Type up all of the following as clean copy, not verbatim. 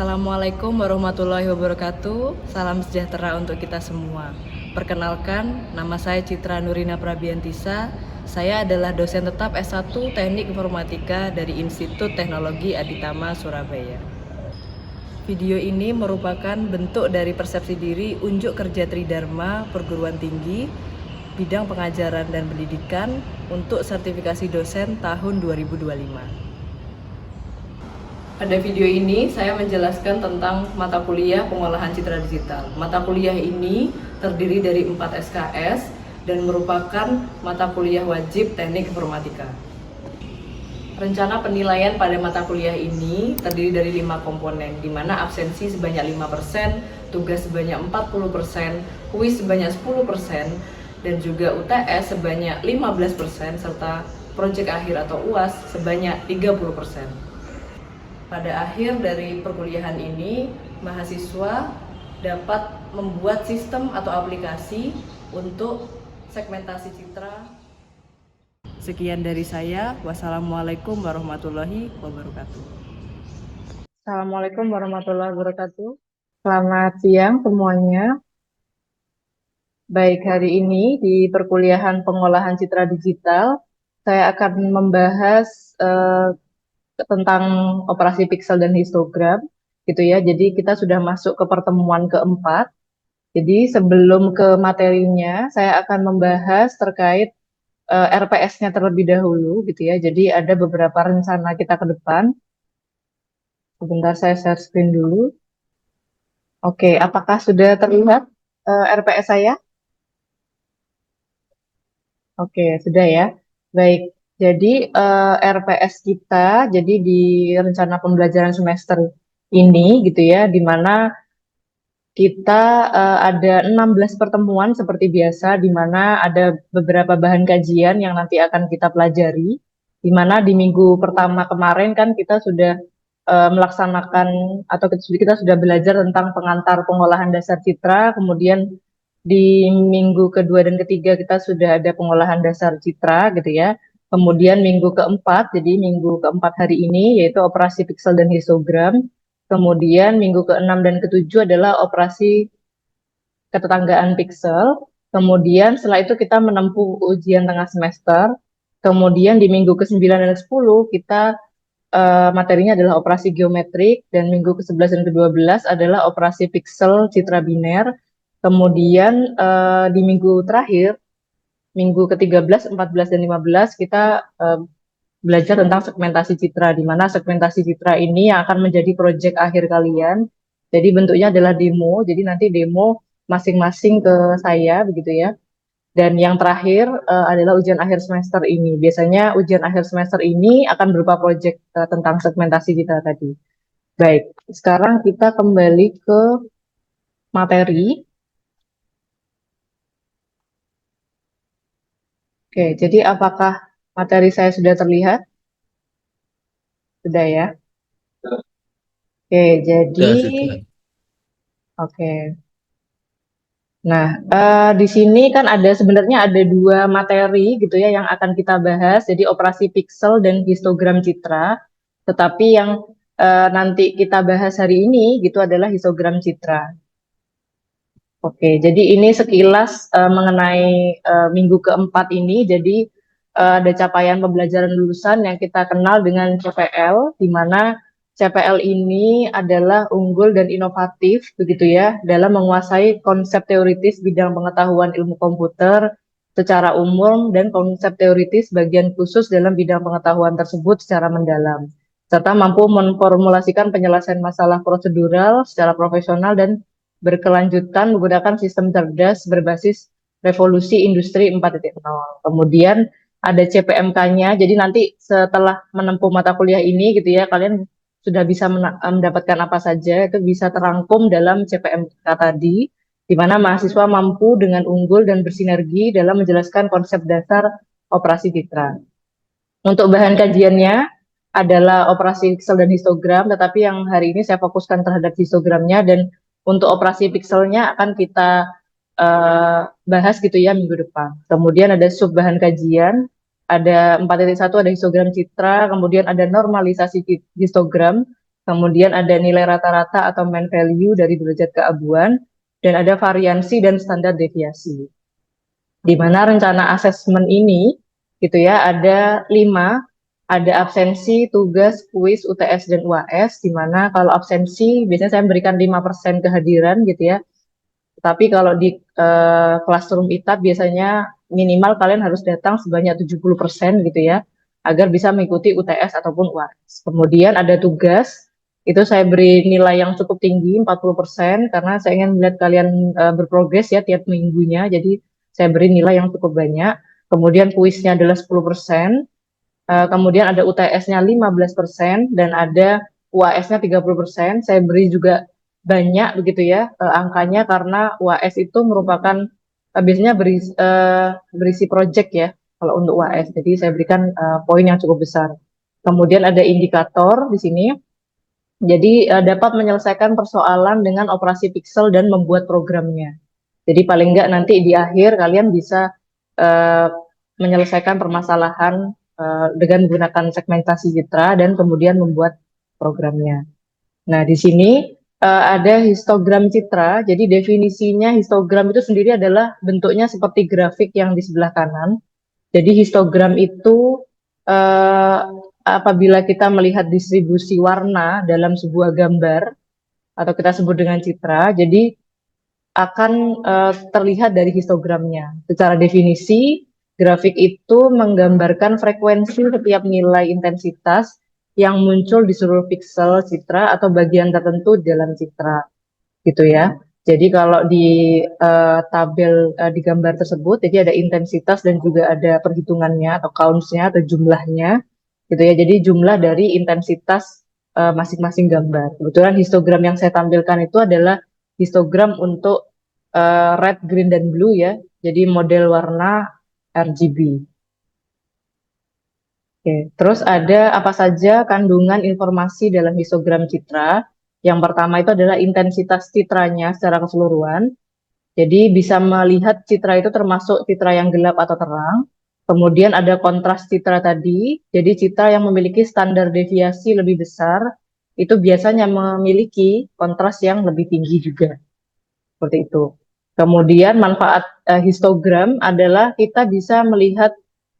Assalamualaikum warahmatullahi wabarakatuh. Salam sejahtera untuk kita semua. Perkenalkan, nama saya Citra Nurina Prabiantisa. Saya adalah dosen tetap S1 Teknik Informatika dari Institut Teknologi Aditama Surabaya. Video ini merupakan bentuk dari persepsi diri unjuk kerja Tridharma Perguruan Tinggi bidang pengajaran dan pendidikan untuk sertifikasi dosen tahun 2025. Pada video ini saya menjelaskan tentang mata kuliah pengolahan citra digital. Mata kuliah ini terdiri dari 4 SKS dan merupakan mata kuliah wajib teknik informatika. Rencana penilaian pada mata kuliah ini terdiri dari 5 komponen, di mana absensi sebanyak 5%, tugas sebanyak 40%, kuis sebanyak 10%, dan juga UTS sebanyak 15%, serta proyek akhir atau UAS sebanyak 30%. Pada akhir dari perkuliahan ini, mahasiswa dapat membuat sistem atau aplikasi untuk segmentasi citra. Sekian dari saya. Wassalamualaikum warahmatullahi wabarakatuh. Assalamualaikum warahmatullahi wabarakatuh. Selamat siang semuanya. Baik, hari ini di perkuliahan pengolahan citra digital, saya akan membahas tentang operasi pixel dan histogram, gitu ya. Jadi kita sudah masuk ke pertemuan keempat. Jadi sebelum ke materinya, saya akan membahas terkait RPS-nya terlebih dahulu, gitu ya. Jadi ada beberapa rencana kita ke depan. Sebentar saya share screen dulu. Oke, apakah sudah terlihat RPS saya? Oke, sudah ya. Baik, jadi RPS kita, jadi di rencana pembelajaran semester ini gitu ya, di mana kita ada 16 pertemuan seperti biasa, di mana ada beberapa bahan kajian yang nanti akan kita pelajari, di mana di minggu pertama kemarin kan kita sudah melaksanakan atau kita sudah belajar tentang pengantar pengolahan dasar citra, kemudian di minggu kedua dan ketiga kita sudah ada pengolahan dasar citra gitu ya. Kemudian minggu keempat, jadi minggu keempat hari ini yaitu operasi pixel dan histogram. Kemudian minggu keenam dan ketujuh adalah operasi ketetanggaan pixel. Kemudian setelah itu kita menempuh ujian tengah semester. Kemudian di minggu ke-9 dan ke-10 kita materinya adalah operasi geometrik, dan minggu ke-11 dan ke-12 adalah operasi pixel citra biner. Kemudian di minggu terakhir, minggu ke-13, 14, dan 15 kita belajar tentang segmentasi citra, di mana segmentasi citra ini yang akan menjadi proyek akhir kalian. Jadi bentuknya adalah demo, jadi nanti demo masing-masing ke saya begitu ya. Dan yang terakhir adalah ujian akhir semester ini. Biasanya ujian akhir semester ini akan berupa proyek tentang segmentasi citra tadi. Baik, sekarang kita kembali ke materi. Oke, jadi apakah materi saya sudah terlihat? Sudah ya. Oke, jadi Sudah. oke. Nah, di sini kan sebenarnya ada dua materi gitu ya yang akan kita bahas. Jadi operasi pixel dan histogram citra. Tetapi yang nanti kita bahas hari ini gitu adalah histogram citra. Oke, jadi ini sekilas mengenai minggu keempat ini. Jadi ada capaian pembelajaran lulusan yang kita kenal dengan CPL, di mana CPL ini adalah unggul dan inovatif, begitu ya, dalam menguasai konsep teoritis bidang pengetahuan ilmu komputer secara umum dan konsep teoritis bagian khusus dalam bidang pengetahuan tersebut secara mendalam, serta mampu memformulasikan penyelesaian masalah prosedural secara profesional dan berkelanjutan menggunakan sistem cerdas berbasis revolusi industri 4.0. Kemudian ada CPMK-nya, jadi nanti setelah menempuh mata kuliah ini gitu ya, kalian sudah bisa mendapatkan apa saja, itu bisa terangkum dalam CPMK tadi, di mana mahasiswa mampu dengan unggul dan bersinergi dalam menjelaskan konsep dasar operasi citra. Untuk bahan kajiannya adalah operasi pixel dan histogram, tetapi yang hari ini saya fokuskan terhadap histogramnya, dan untuk operasi pixelnya akan kita bahas gitu ya minggu depan. Kemudian ada sub bahan kajian, ada 4.1 ada histogram citra, kemudian ada normalisasi histogram, Kemudian ada nilai rata-rata atau mean value dari derajat keabuan, dan ada variansi dan standar deviasi. Di mana rencana asesmen ini, gitu ya, ada 5, ada absensi, tugas, kuis, UTS, dan UAS, di mana kalau absensi biasanya saya memberikan 5% kehadiran gitu ya, tapi kalau di classroom ITAB biasanya minimal kalian harus datang sebanyak 70% gitu ya, agar bisa mengikuti UTS ataupun UAS. Kemudian ada tugas, itu saya beri nilai yang cukup tinggi, 40%, karena saya ingin melihat kalian berprogres ya tiap minggunya, jadi saya beri nilai yang cukup banyak. Kemudian kuisnya adalah 10%, kemudian ada UTS-nya 15%, dan ada UAS-nya 30%. Saya beri juga banyak begitu ya angkanya, karena UAS itu merupakan biasanya berisi project ya kalau untuk UAS. Jadi saya berikan poin yang cukup besar. Kemudian ada indikator di sini. Jadi dapat menyelesaikan persoalan dengan operasi pixel dan membuat programnya. Jadi paling enggak nanti di akhir kalian bisa uh, menyelesaikan permasalahan dengan menggunakan segmentasi citra dan kemudian membuat programnya. Nah, di sini ada histogram citra. Jadi definisinya histogram itu sendiri adalah bentuknya seperti grafik yang di sebelah kanan. Jadi histogram itu eh, apabila kita melihat distribusi warna dalam sebuah gambar atau kita sebut dengan citra, jadi akan terlihat dari histogramnya. Secara definisi, grafik itu menggambarkan frekuensi setiap nilai intensitas yang muncul di seluruh piksel citra atau bagian tertentu dalam citra, gitu ya. Jadi kalau di tabel di gambar tersebut, jadi ada intensitas dan juga ada perhitungannya atau counts-nya atau jumlahnya, gitu ya. Jadi jumlah dari intensitas masing-masing gambar. Kebetulan histogram yang saya tampilkan itu adalah histogram untuk red, green, dan blue ya. Jadi model warna RGB. Oke. Terus ada apa saja kandungan informasi dalam histogram citra. Yang pertama itu adalah intensitas citranya secara keseluruhan. Jadi bisa melihat citra itu termasuk citra yang gelap atau terang. Kemudian ada kontras citra tadi. Jadi citra yang memiliki standar deviasi lebih besar itu biasanya memiliki kontras yang lebih tinggi juga. Seperti itu. Kemudian manfaat histogram adalah kita bisa melihat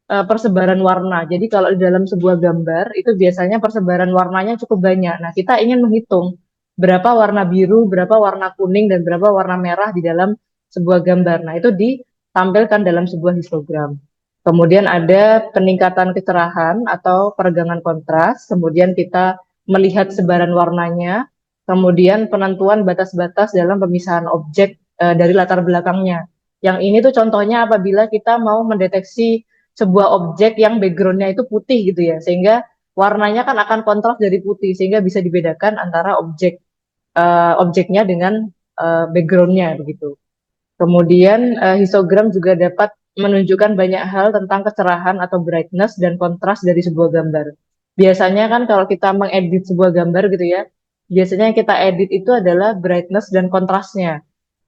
persebaran warna. Jadi kalau di dalam sebuah gambar itu biasanya persebaran warnanya cukup banyak. Nah, kita ingin menghitung berapa warna biru, berapa warna kuning, dan berapa warna merah di dalam sebuah gambar. Nah, itu ditampilkan dalam sebuah histogram. Kemudian ada peningkatan kecerahan atau peregangan kontras. Kemudian kita melihat sebaran warnanya. Kemudian penentuan batas-batas dalam pemisahan objek dari latar belakangnya. Yang ini tuh contohnya apabila kita mau mendeteksi sebuah objek yang backgroundnya itu putih gitu ya, sehingga warnanya kan akan kontras dari putih, sehingga bisa dibedakan antara objeknya dengan backgroundnya begitu. Kemudian histogram juga dapat menunjukkan banyak hal tentang kecerahan atau brightness dan kontras dari sebuah gambar. Biasanya kan kalau kita mengedit sebuah gambar gitu ya, biasanya yang kita edit itu adalah brightness dan kontrasnya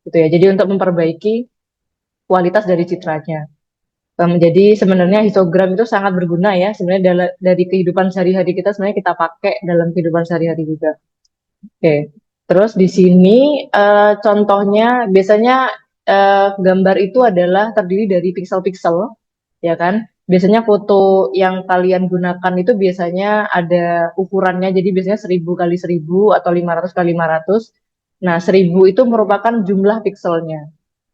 gitu ya. Jadi untuk memperbaiki kualitas dari citranya. Jadi sebenarnya histogram itu sangat berguna ya, sebenarnya dari kehidupan sehari-hari kita sebenarnya kita pakai dalam kehidupan sehari-hari juga. Oke, terus di sini contohnya biasanya gambar itu adalah terdiri dari piksel-piksel, ya kan? Biasanya foto yang kalian gunakan itu biasanya ada ukurannya, jadi biasanya 1000 kali 1000 atau 500 kali 500. Nah, 1000 itu merupakan jumlah pikselnya.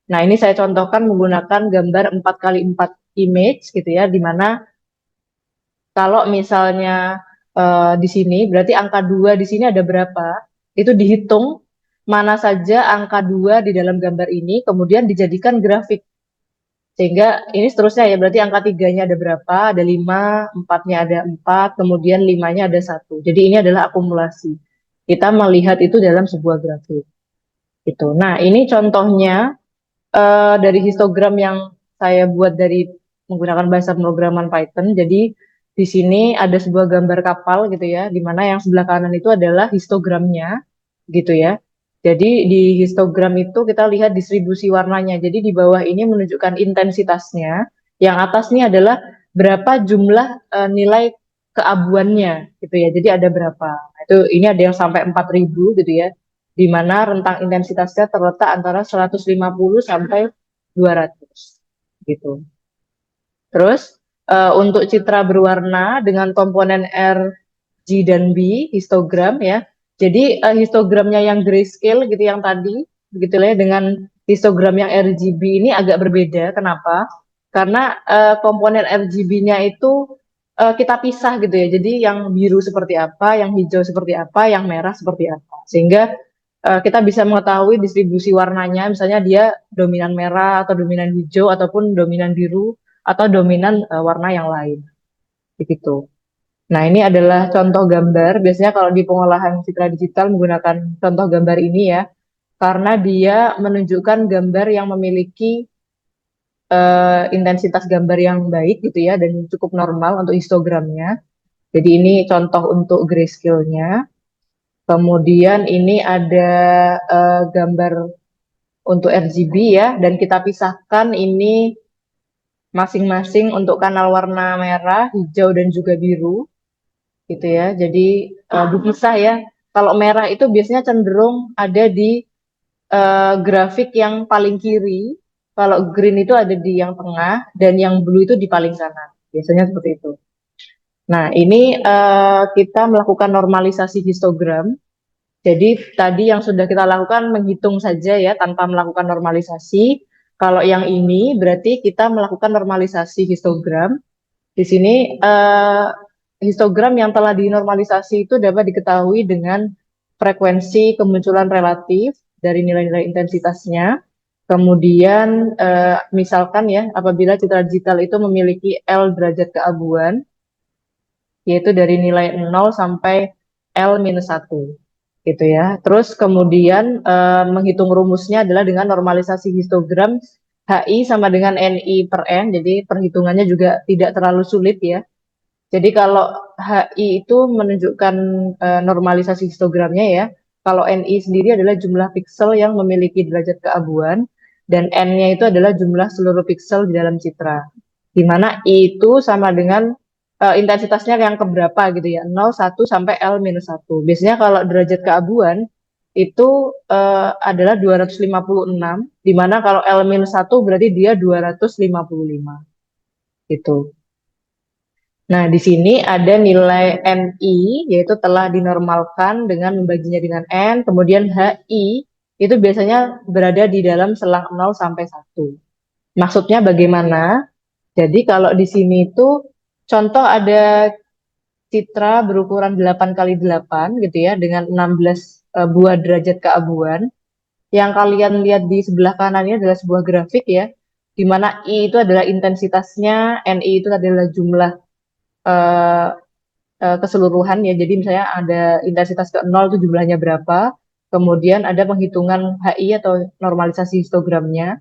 Nah, ini saya contohkan menggunakan gambar 4 kali 4 image gitu ya, di mana kalau misalnya di sini berarti angka 2 di sini ada berapa? Itu dihitung mana saja angka 2 di dalam gambar ini, kemudian dijadikan grafik. Sehingga ini seterusnya ya, berarti angka 3-nya ada berapa? Ada 5, 4-nya ada 4, kemudian 5-nya ada 1. Jadi ini adalah akumulasi. Kita melihat itu dalam sebuah grafik. Gitu. Nah, ini contohnya dari histogram yang saya buat dari menggunakan bahasa pemrograman Python. Jadi di sini ada sebuah gambar kapal gitu ya, di mana yang sebelah kanan itu adalah histogramnya gitu ya. Jadi di histogram itu kita lihat distribusi warnanya. Jadi di bawah ini menunjukkan intensitasnya. Yang atas ini adalah berapa jumlah nilai keabuannya gitu ya. Jadi ada berapa? Nah, itu ini ada yang sampai 4.000 gitu ya. Di mana rentang intensitasnya terletak antara 150 sampai 200 gitu. Terus untuk citra berwarna dengan komponen R, G dan B histogram ya. Jadi histogramnya yang grayscale gitu yang tadi begitu ya dengan histogram yang RGB ini agak berbeda. Kenapa? Karena komponen RGB-nya itu kita pisah gitu ya. Jadi yang biru seperti apa, yang hijau seperti apa, yang merah seperti apa. Sehingga kita bisa mengetahui distribusi warnanya, misalnya dia dominan merah atau dominan hijau ataupun dominan biru atau dominan warna yang lain. Begitu. Nah, ini adalah contoh gambar. Biasanya kalau di pengolahan citra digital menggunakan contoh gambar ini ya, karena dia menunjukkan gambar yang memiliki intensitas gambar yang baik gitu ya, dan cukup normal untuk histogramnya. Jadi ini contoh untuk grayscale-nya. Kemudian ini ada gambar untuk RGB ya, dan kita pisahkan ini masing-masing untuk kanal warna merah, hijau, dan juga biru gitu ya. Jadi dipisah ya. Kalau merah itu biasanya cenderung ada di grafik yang paling kiri. Kalau green itu ada di yang tengah dan yang blue itu di paling kanan. Biasanya seperti itu. Nah, ini kita melakukan normalisasi histogram. Jadi tadi yang sudah kita lakukan menghitung saja ya tanpa melakukan normalisasi. Kalau yang ini berarti kita melakukan normalisasi histogram. Di sini histogram yang telah dinormalisasi itu dapat diketahui dengan frekuensi kemunculan relatif dari nilai-nilai intensitasnya. Kemudian misalkan ya apabila citra digital itu memiliki L derajat keabuan, yaitu dari nilai 0 sampai L-1 gitu ya. Terus kemudian menghitung rumusnya adalah dengan normalisasi histogram HI sama dengan NI per N, jadi perhitungannya juga tidak terlalu sulit ya. Jadi kalau HI itu menunjukkan normalisasi histogramnya ya. Kalau NI sendiri adalah jumlah piksel yang memiliki derajat keabuan dan N-nya itu adalah jumlah seluruh piksel di dalam citra. Di mana I itu sama dengan intensitasnya yang keberapa gitu ya, 0, 1 sampai L-1. Biasanya kalau derajat keabuan itu adalah 256, di mana kalau L-1 berarti dia 255 gitu. Nah, di sini ada nilai NI, yaitu telah dinormalkan dengan membaginya dengan N, kemudian HI itu biasanya berada di dalam selang 0 sampai 1. Maksudnya bagaimana? Jadi kalau di sini itu contoh ada citra berukuran 8 kali 8 gitu ya, dengan 16 buah derajat keabuan. Yang kalian lihat di sebelah kanan ini adalah sebuah grafik ya, di mana I itu adalah intensitasnya, NI itu adalah jumlah eh, keseluruhan ya. Jadi misalnya ada intensitas ke 0 itu jumlahnya berapa. Kemudian ada penghitungan HI atau normalisasi histogramnya.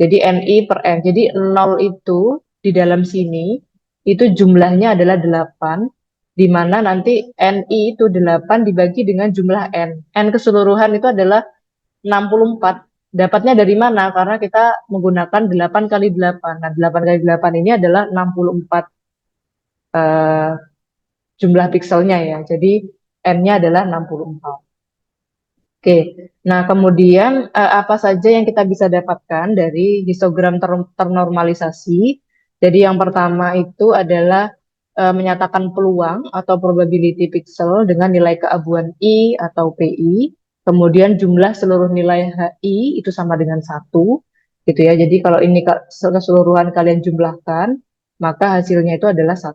Jadi NI per N. Jadi 0 itu di dalam sini itu jumlahnya adalah 8, di mana nanti NI itu 8 dibagi dengan jumlah N. N keseluruhan itu adalah 64. Dapatnya dari mana? Karena kita menggunakan 8 kali 8. Nah, 8 kali 8 ini adalah 64 eh, jumlah pikselnya ya. Jadi N-nya adalah 64. Oke, nah kemudian apa saja yang kita bisa dapatkan dari histogram ternormalisasi? Jadi yang pertama itu adalah menyatakan peluang atau probability pixel dengan nilai keabuan I atau PI. Kemudian jumlah seluruh nilai HI itu sama dengan 1, gitu ya. Jadi kalau ini keseluruhan kalian jumlahkan, maka hasilnya itu adalah 1.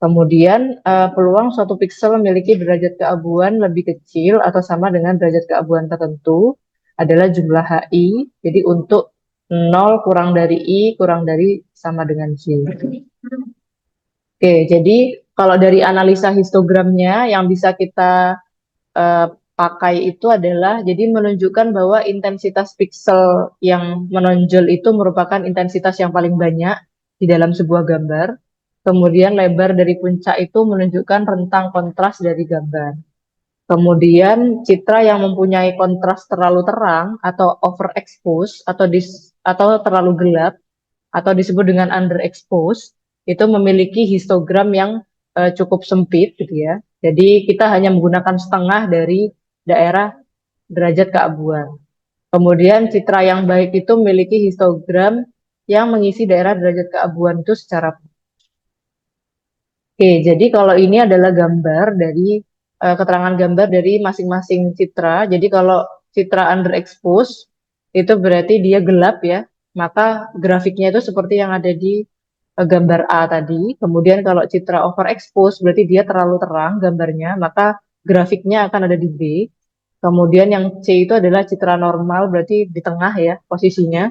Kemudian peluang suatu piksel memiliki derajat keabuan lebih kecil atau sama dengan derajat keabuan tertentu adalah jumlah HI. Jadi untuk 0 kurang dari I kurang dari sama dengan J. Oke, jadi kalau dari analisa histogramnya yang bisa kita eh, pakai itu adalah jadi menunjukkan bahwa intensitas piksel yang menonjol itu merupakan intensitas yang paling banyak di dalam sebuah gambar. Kemudian lebar dari puncak itu menunjukkan rentang kontras dari gambar. Kemudian citra yang mempunyai kontras terlalu terang atau overexpose atau terlalu gelap atau disebut dengan underexpose itu memiliki histogram yang cukup sempit gitu ya. Jadi kita hanya menggunakan setengah dari daerah derajat keabuan. Kemudian citra yang baik itu memiliki histogram yang mengisi daerah derajat keabuan itu secara. Oke, jadi kalau ini adalah gambar dari keterangan gambar dari masing-masing citra. Jadi kalau citra underexpose itu berarti dia gelap ya, maka grafiknya itu seperti yang ada di gambar A tadi. Kemudian kalau citra overexpose berarti dia terlalu terang gambarnya, maka grafiknya akan ada di B. Kemudian yang C itu adalah citra normal berarti di tengah ya posisinya,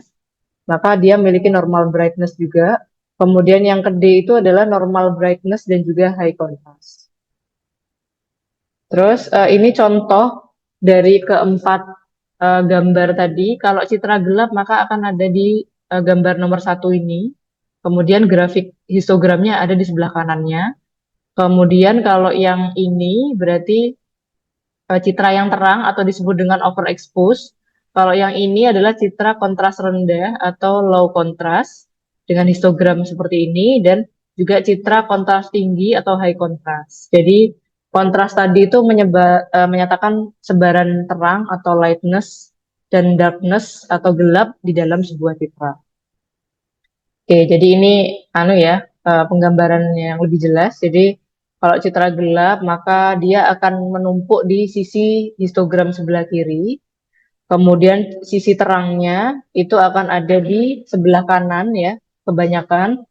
maka dia memiliki normal brightness juga. Kemudian yang ke D itu adalah normal brightness dan juga high contrast. Terus ini contoh dari keempat gambar tadi. Kalau citra gelap maka akan ada di gambar nomor satu ini. Kemudian grafik histogramnya ada di sebelah kanannya. Kemudian kalau yang ini berarti citra yang terang atau disebut dengan overexpose. Kalau yang ini adalah citra kontras rendah atau low contrast dengan histogram seperti ini dan juga citra kontras tinggi atau high contrast. Jadi kontras tadi itu menyatakan sebaran terang atau lightness dan darkness atau gelap di dalam sebuah citra. Oke, jadi ini anu ya, penggambaran yang lebih jelas. Jadi kalau citra gelap maka dia akan menumpuk di sisi histogram sebelah kiri. Kemudian sisi terangnya itu akan ada di sebelah kanan ya, kebanyakan.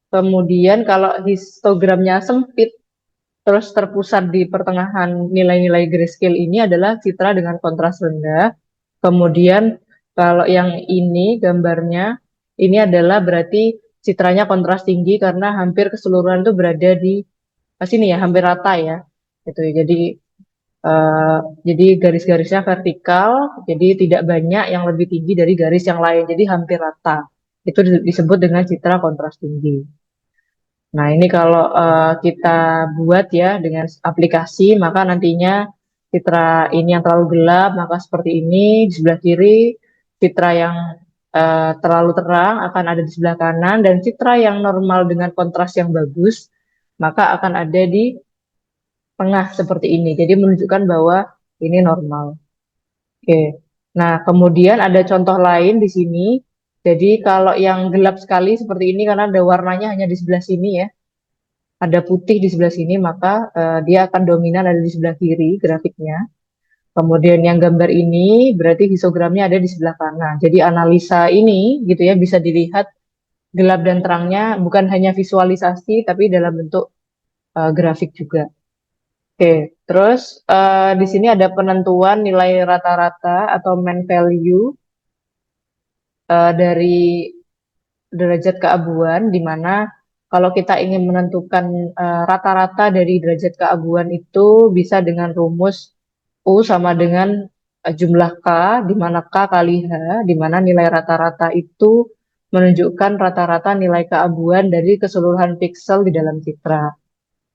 Kemudian kalau histogramnya sempit terus terpusat di pertengahan nilai-nilai grayscale ini adalah citra dengan kontras rendah. Kemudian kalau yang ini gambarnya ini adalah berarti citranya kontras tinggi karena hampir keseluruhan itu berada di sini ya, hampir rata ya. Gitu ya. Eh, jadi garis-garisnya vertikal, jadi tidak banyak yang lebih tinggi dari garis yang lain, jadi hampir rata. Itu disebut dengan citra kontras tinggi. Nah, ini kalau kita buat ya dengan aplikasi, maka nantinya citra ini yang terlalu gelap, maka seperti ini di sebelah kiri, citra yang terlalu terang akan ada di sebelah kanan, dan citra yang normal dengan kontras yang bagus, maka akan ada di tengah seperti ini. Jadi menunjukkan bahwa ini normal. Oke. Nah, kemudian ada contoh lain di sini. Jadi kalau yang gelap sekali seperti ini karena ada warnanya hanya di sebelah sini ya. Ada putih di sebelah sini, maka dia akan dominan ada di sebelah kiri grafiknya. Kemudian yang gambar ini berarti histogramnya ada di sebelah kanan. Jadi analisa ini gitu ya bisa dilihat gelap dan terangnya bukan hanya visualisasi tapi dalam bentuk grafik juga. Oke, terus di sini ada penentuan nilai rata-rata atau mean value dari derajat keabuan, di mana kalau kita ingin menentukan rata-rata dari derajat keabuan itu bisa dengan rumus U sama dengan jumlah K, di mana K kali H, di mana nilai rata-rata itu menunjukkan rata-rata nilai keabuan dari keseluruhan pixel di dalam citra.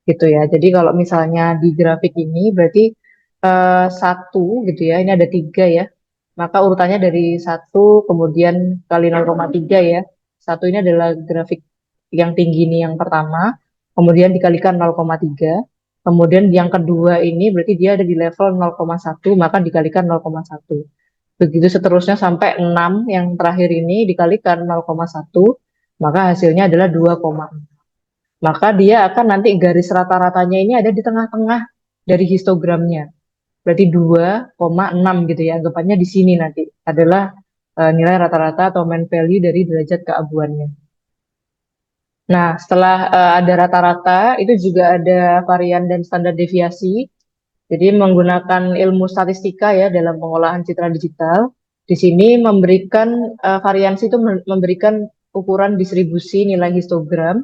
Gitu ya. Jadi kalau misalnya di grafik ini berarti satu gitu ya, ini ada tiga ya. Maka urutannya dari satu kemudian kali 0,3 ya. Satu ini adalah grafik yang tinggi ini yang pertama, kemudian dikalikan 0,3. Kemudian yang kedua ini berarti dia ada di level 0,1, maka dikalikan 0,1. Begitu seterusnya sampai 6 yang terakhir ini dikalikan 0,1, maka hasilnya adalah 2,6. Maka dia akan nanti garis rata-ratanya ini ada di tengah-tengah dari histogramnya. Berarti 2,6 gitu ya. Anggapannya di sini nanti adalah nilai rata-rata atau mean value dari derajat keabuannya. Nah, setelah ada rata-rata, itu juga ada varian dan standar deviasi. Jadi menggunakan ilmu statistika ya dalam pengolahan citra digital. Di sini memberikan variansi itu memberikan ukuran distribusi nilai histogram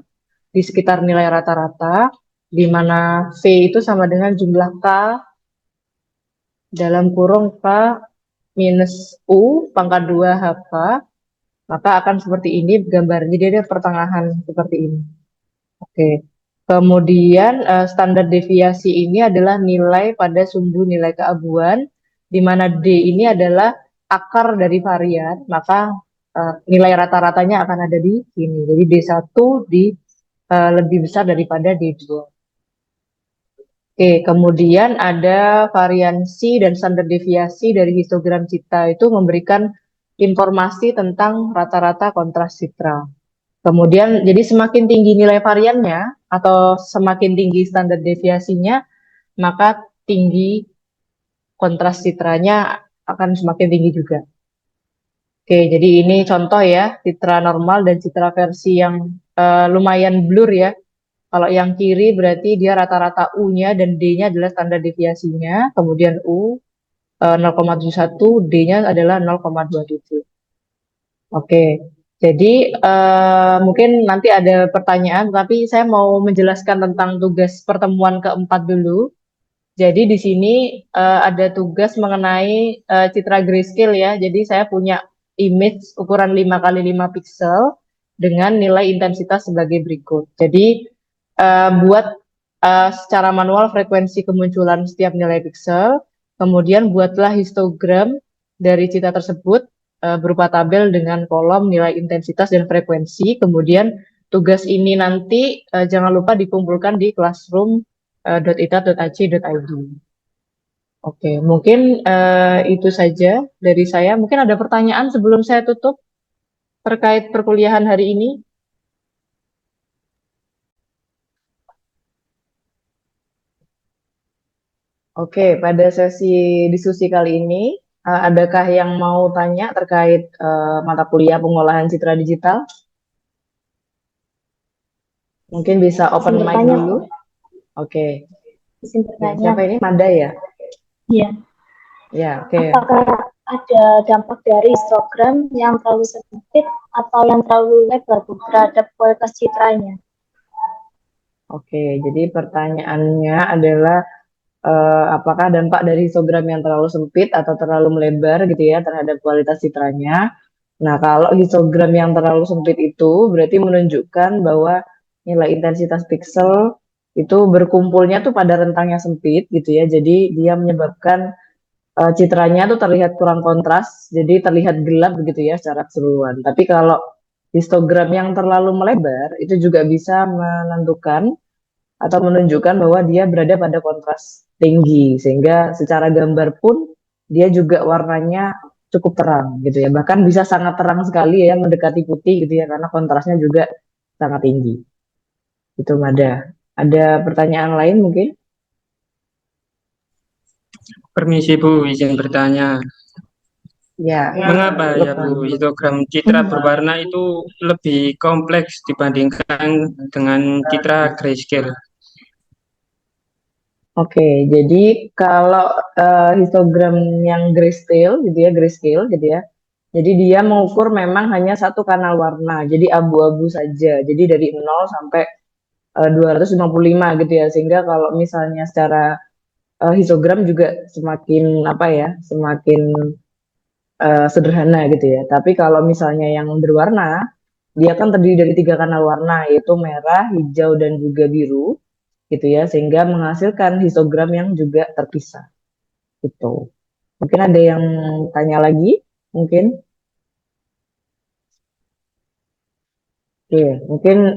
di sekitar nilai rata-rata, di mana V itu sama dengan jumlah K dalam kurung K minus U pangkat 2 HK, maka akan seperti ini gambarnya, dia ada pertengahan seperti ini. Oke. Kemudian standar deviasi ini adalah nilai pada sumbu nilai keabuan, di mana D ini adalah akar dari varian, maka nilai rata-ratanya akan ada di sini. Jadi D1 lebih besar daripada D2. Oke, kemudian ada variansi dan standar deviasi dari histogram citra itu memberikan informasi tentang rata-rata kontras citra. Kemudian, jadi semakin tinggi nilai variannya atau semakin tinggi standar deviasinya, maka tinggi kontras citranya akan semakin tinggi juga. Oke, jadi ini contoh ya, citra normal dan citra versi yang lumayan blur ya. Kalau yang kiri berarti dia rata-rata U-nya dan D-nya adalah standar deviasinya, kemudian U 0,71, D-nya adalah 0,27. Oke, jadi mungkin nanti ada pertanyaan, tapi saya mau menjelaskan tentang tugas pertemuan keempat dulu. Jadi di sini ada tugas mengenai citra grayscale ya. Jadi saya punya image ukuran 5 kali 5 pixel dengan nilai intensitas sebagai berikut. Jadi buat secara manual frekuensi kemunculan setiap nilai pixel, kemudian buatlah histogram dari citra tersebut berupa tabel dengan kolom nilai intensitas dan frekuensi. Kemudian tugas ini nanti jangan lupa dikumpulkan di classroom .ita.ac.id. Oke, mungkin itu saja dari saya. Mungkin ada pertanyaan sebelum saya tutup terkait perkuliahan hari ini. Oke, pada sesi diskusi kali ini, adakah yang mau tanya terkait mata kuliah pengolahan citra digital? Mungkin bisa open Izin mic bertanya, dulu. Oke, izin Oke, bertanya. siapa ini? Mada ya? Iya. Ya, oke. Apakah ada dampak dari histogram yang terlalu sempit atau yang terlalu lebar Bu, terhadap kualitas citranya? Oke, jadi pertanyaannya adalah apakah dampak dari histogram yang terlalu sempit atau terlalu melebar gitu ya terhadap kualitas citranya. Nah, kalau histogram yang terlalu sempit itu berarti menunjukkan bahwa nilai intensitas pixel itu berkumpulnya tuh pada rentang yang sempit gitu ya. Jadi dia menyebabkan citranya tuh terlihat kurang kontras, jadi terlihat gelap begitu ya secara keseluruhan. Tapi kalau histogram yang terlalu melebar itu juga bisa menentukan atau menunjukkan bahwa dia berada pada kontras tinggi sehingga secara gambar pun dia juga warnanya cukup terang gitu ya. Bahkan bisa sangat terang sekali ya mendekati putih gitu ya karena kontrasnya juga sangat tinggi. Itu Mada. Ada pertanyaan lain mungkin? Permisi Bu, izin bertanya. Ya, Mengapa ya Lukman. Bu, histogram citra berwarna itu lebih kompleks dibandingkan dengan citra grayscale? Oke, jadi kalau histogram yang grayscale gitu ya. Jadi dia mengukur memang hanya satu kanal warna, jadi abu-abu saja. Jadi dari 0 sampai 255 gitu ya. Sehingga kalau misalnya secara histogram juga semakin apa ya, semakin sederhana gitu ya. Tapi kalau misalnya yang berwarna, dia kan terdiri dari 3 kanal warna, yaitu merah, hijau, dan juga biru gitu ya, sehingga menghasilkan histogram yang juga terpisah gitu. Mungkin ada yang tanya lagi, mungkin. Oke, mungkin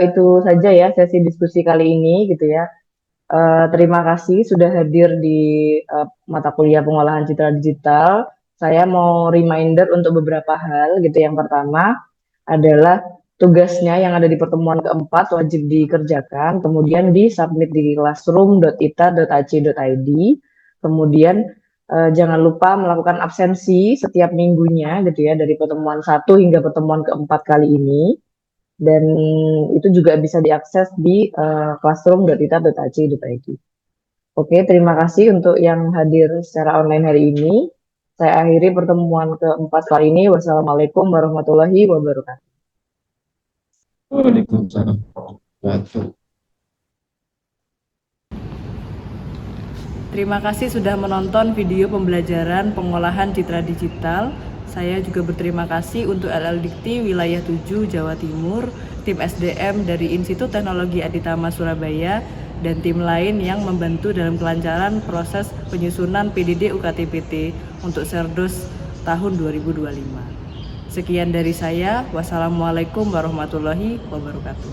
itu saja ya sesi diskusi kali ini gitu ya. Terima kasih sudah hadir di mata kuliah pengolahan citra digital. Saya mau reminder untuk beberapa hal gitu. Yang pertama adalah tugasnya yang ada di pertemuan keempat wajib dikerjakan, kemudian disubmit di classroom.ita.ac.id. Kemudian jangan lupa melakukan absensi setiap minggunya gitu ya dari pertemuan 1 hingga pertemuan keempat kali ini. Dan itu juga bisa diakses di classroom.ita.ac.id. Oke, terima kasih untuk yang hadir secara online hari ini. Saya akhiri pertemuan keempat kali ini. Wassalamualaikum warahmatullahi wabarakatuh. Waalaikumsalam warahmatullahi wabarakatuh. Terima kasih sudah menonton video pembelajaran pengolahan citra digital. Saya juga berterima kasih untuk LL Dikti Wilayah 7 Jawa Timur, tim SDM dari Institut Teknologi Aditama Surabaya, dan tim lain yang membantu dalam kelancaran proses penyusunan PDD UKT-PT untuk Serdos tahun 2025. Sekian dari saya. Wassalamualaikum warahmatullahi wabarakatuh.